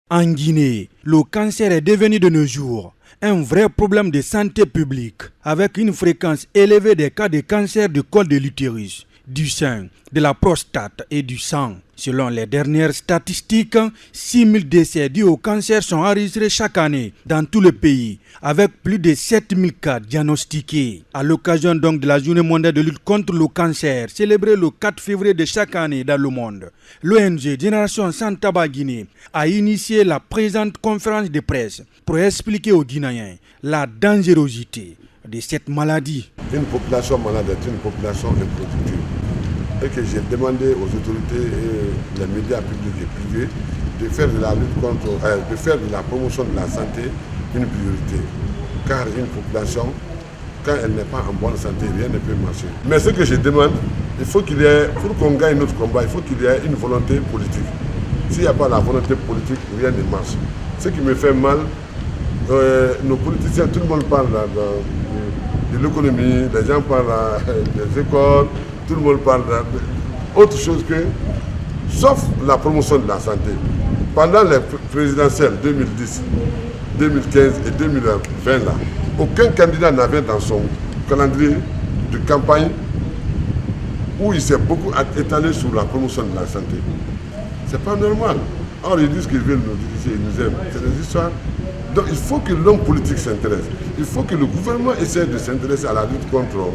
En Guinée, le cancer est devenu de nos jours un vrai problème de santé publique, avec une fréquence élevée des cas de cancer du col de l'utérus, du sein, de la prostate et du sang. Selon les dernières statistiques, 6 000 décès dus au cancer sont enregistrés chaque année dans tout le pays, avec plus de 7 000 cas diagnostiqués. À l'occasion donc de la Journée mondiale de lutte contre le cancer, célébrée le 4 février de chaque année dans le monde, l'ONG Génération Sans Tabac Guinée a initié la présente conférence de presse pour expliquer aux Guinéens la dangerosité de cette maladie. Une population malade est une population improductive. Et que j'ai demandé aux autorités et les médias publics et privés de faire de la lutte contre, de faire de la promotion de la santé une priorité. Car une population, quand elle n'est pas en bonne santé, rien ne peut marcher. Mais ce que je demande, il faut qu'il y ait, pour qu'on gagne notre combat, il faut qu'il y ait une volonté politique. S'il n'y a pas la volonté politique, rien ne marche. Ce qui me fait mal, nos politiciens, tout le monde parle de l'économie, les gens parlent des écoles, tout le monde parle d'autre chose que, sauf la promotion de la santé. Pendant les présidentielles 2010, 2015 et 2020, là, aucun candidat n'avait dans son calendrier de campagne où il s'est beaucoup étalé sur la promotion de la santé. C'est pas normal. Or, ils disent qu'ils veulent nous diriger, ils nous aiment. C'est des histoires. Donc, il faut que l'homme politique s'intéresse. Il faut que le gouvernement essaie de s'intéresser à la lutte contre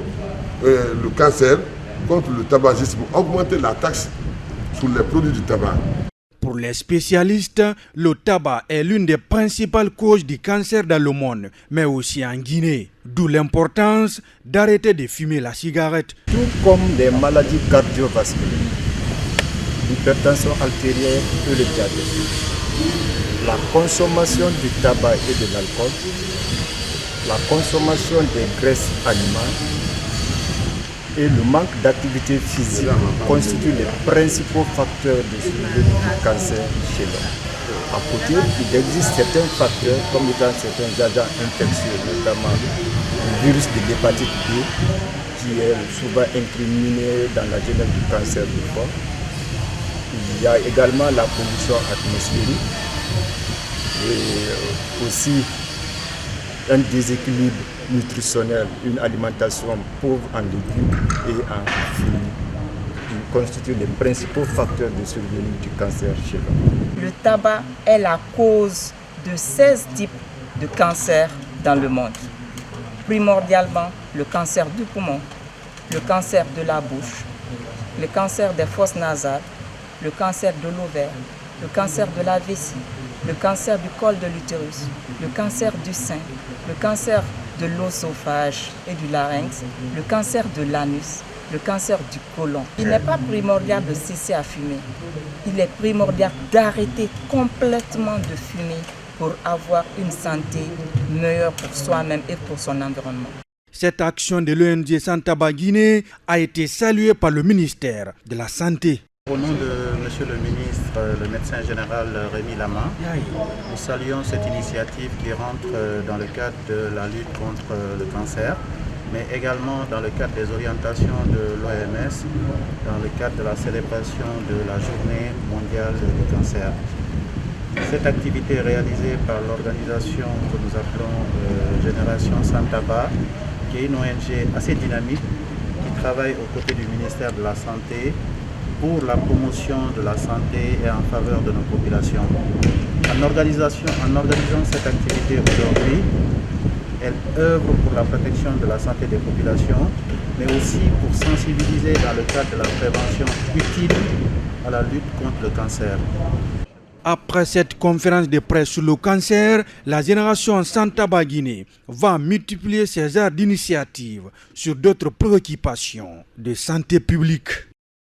le cancer, contre le tabagisme, augmenter la taxe sur les produits du tabac. Pour les spécialistes, le tabac est l'une des principales causes du cancer dans le monde, mais aussi en Guinée. D'où l'importance d'arrêter de fumer la cigarette. Tout comme les maladies cardiovasculaires, l'hypertension artérielle et le diabète, la consommation du tabac et de l'alcool, la consommation des graisses animales et le manque d'activité physique constituent les principaux facteurs de survenue du cancer chez l'homme. À côté, il existe certains facteurs comme étant certains agents infectieux, notamment le virus de l'hépatite B, qui est souvent incriminé dans la genèse du cancer du foie. Il y a également la pollution atmosphérique et aussi un déséquilibre nutritionnel, une alimentation pauvre en légumes et en fruits, qui constituent les principaux facteurs de survenue du cancer chez l'homme. Le tabac est la cause de 16 types de cancers dans le monde. Primordialement, le cancer du poumon, le cancer de la bouche, le cancer des fosses nasales, le cancer de l'ovaire, le cancer de la vessie, le cancer du col de l'utérus, le cancer du sein, le cancer de l'œsophage et du larynx, le cancer de l'anus, le cancer du côlon. Il n'est pas primordial de cesser à fumer. Il est primordial d'arrêter complètement de fumer pour avoir une santé meilleure pour soi-même et pour son environnement. Cette action de l'ONG Sans Tabac Guinée a été saluée par le ministère de la Santé. Au nom de Monsieur le ministre, le médecin général Rémi Lama, nous saluons cette initiative qui rentre dans le cadre de la lutte contre le cancer, mais également dans le cadre des orientations de l'OMS, dans le cadre de la célébration de la Journée mondiale du cancer. Cette activité est réalisée par l'organisation que nous appelons Génération Sans Tabac, qui est une ONG assez dynamique, qui travaille aux côtés du ministère de la Santé, pour la promotion de la santé et en faveur de nos populations. En organisant cette activité aujourd'hui, elle œuvre pour la protection de la santé des populations, mais aussi pour sensibiliser dans le cadre de la prévention utile à la lutte contre le cancer. Après cette conférence de presse sur le cancer, la Génération Sans Tabac Guinée va multiplier ses heures d'initiative sur d'autres préoccupations de santé publique.